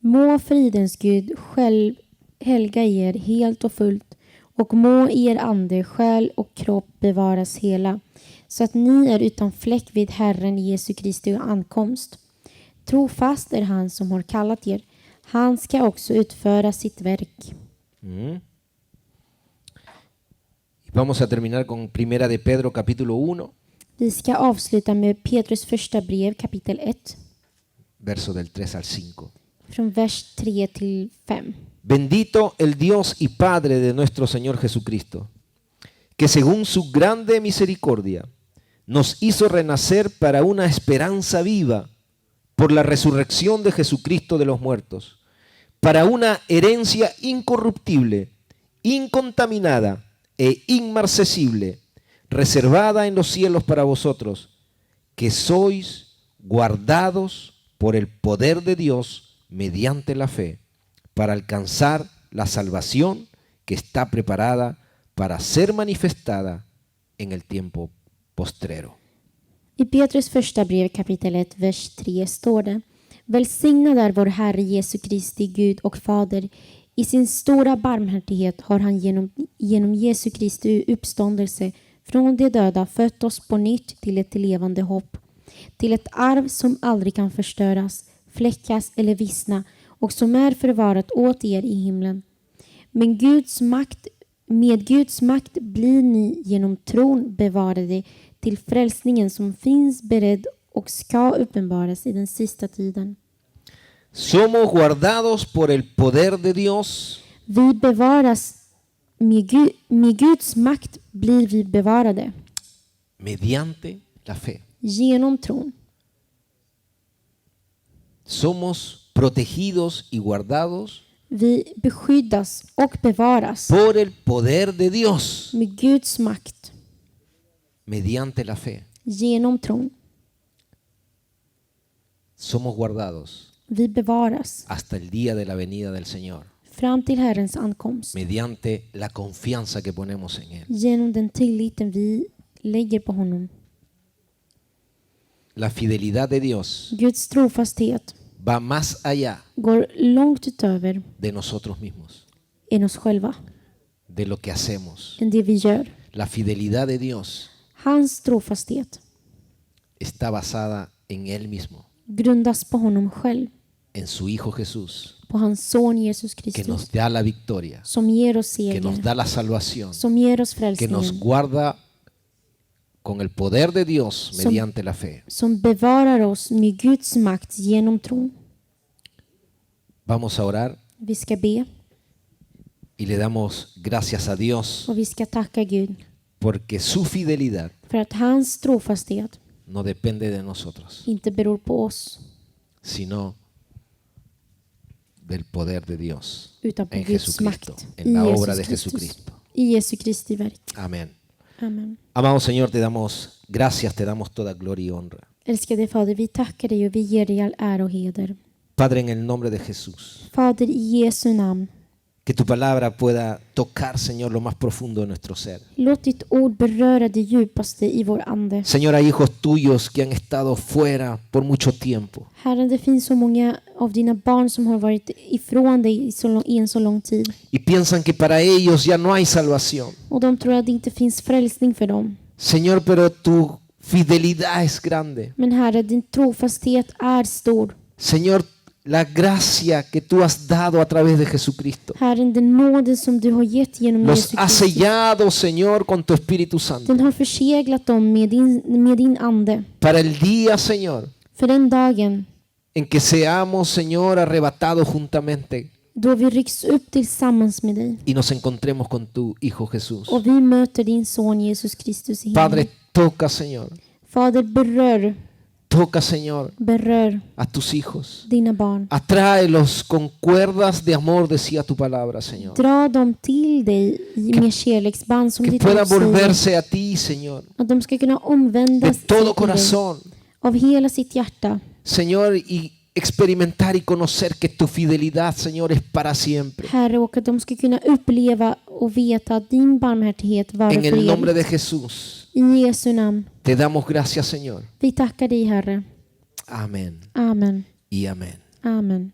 Må fridens Gud själv helga er helt och fullt och må er ande, själ och kropp bevaras hela så att ni är utan fläck vid Herren Jesu Kristi ankomst. Trofast är han som har kallat er. Han ska också utföra sitt verk. Y vamos a terminar con Primera de Pedro capítulo 1, Vi ska avsluta med Petrus första brev kapitel 1 verso del 3 al 5. från vers 3 till 5. Bendito el Dios y Padre de nuestro Señor Jesucristo, que según su grande misericordia nos hizo renacer para una esperanza viva por la resurrección de Jesucristo de los muertos, para una herencia incorruptible, incontaminada e inmarcesible, reservada en los cielos para vosotros, que sois guardados por el poder de Dios mediante la fe, para alcanzar la salvación que está preparada para ser manifestada en el tiempo postrero. I Petrus första brev kapitel 1, vers 3 står det: Välsignad är vår Herre Jesu Kristi Gud och Fader. I sin stora barmhärtighet har han genom Jesu Kristi uppståndelse från de döda fött oss på nytt till ett levande hopp. Till ett arv som aldrig kan förstöras, fläckas eller vissna och som är förvarat åt er i himlen. Med Guds makt blir ni genom tron bevarade till frälsningen som finns beredd och ska uppenbaras i den sista tiden. Somos guardados por el poder de Dios Vi bevaras med Guds makt blir vi bevarade mediante la fe. genom tron. Somos protegidos y guardados Vi beskyddas och bevaras por el poder de Dios med Guds makt mediante la fe. genom tron. Somos guardados Vi bevaras hasta el día de la venida del Señor fram till Herrens ankomst mediante la confianza que ponemos en Él. genom den tilliten vi lägger på honom. La fidelidad de Dios Guds trofasthet va más allá går långt utöver de nosotros mismos, än oss själva, de lo que hacemos. än det vi gör. La fidelidad de Dios Hans trofasthet está basada en Él mismo, grundas på honom själv, en su Hijo Jesús, på hans son Jesus que Kristus, nos da la victoria, som ger oss que nos seger, da la salvación, som ger oss que nos frälsningen, guarda con el poder de Dios Som- mediante la fe. som bevarar oss med Guds makt genom tron. Vamos a orar Vi ska be y le damos gracias a Dios och vi ska tacka Gud porque su fidelidad för att hans trofasthet no depende de nosotros, inte beror på oss sino del poder de Dios utan på en Guds Jesucristo, makt en la i obra de Jesus Kristus, Jesucristo. i Jesu Kristi verk. Amén. Amen. Amado Señor, te damos gracias, te damos toda gloria y honra. Älskade Fader, vi tackar dig och vi ger dig all ära och heder. Padre, en el nombre de Jesús, Fader, i Jesu namn, que tu palabra pueda tocar, Señor, lo más profundo de nuestro ser. låt ditt ord beröra det djupaste i vår ande. Señor, hay hijos tuyos que han estado fuera por mucho tiempo. Herre, det finns så många av dina barn som har varit ifrån dig i en så lång tid. Y piensan que para ellos ya no hay salvación. Och de tror att det inte finns frälsning för dem. Señor, pero tu fidelidad es grande. Men Herre, din trofasthet är stor. Señor, la gracia que tú has dado a través de Jesucristo Herren, den nåden som du har gett genom los Jesu has Kristus, sellado, Señor, con tu Espíritu Santo. den har förseglat dem med din ande. Para el día, Señor, För den dagen en que seamos, Señor, arrebatados juntamente då vi rycks upp tillsammans med dig y nos encontremos con tu Hijo Jesús. och vi möter din son Jesus Kristus i Padre, himlen. toca, Señor. Fader, Toca, Señor, berör a tus hijos. dina barn. Atráelos con cuerdas de amor, decía tu palabra, Señor. Dra dem till dig med kärleksband som Que ditt puedan ord säger. volverse a ti, Señor, Att de ska kunna de omvända sig todo till dig corazón. av hela sitt hjärta. Señor, y experimentar y conocer que tu fidelidad, Señor, es para siempre. Herre, och att de ska kunna uppleva och veta att din barmhärtighet varar En för el nombre evigt. de Jesús, I Jesu namn. te damos gracias, Señor. Vi tackar dig, Herre. Amén Amen. y amén. Amen.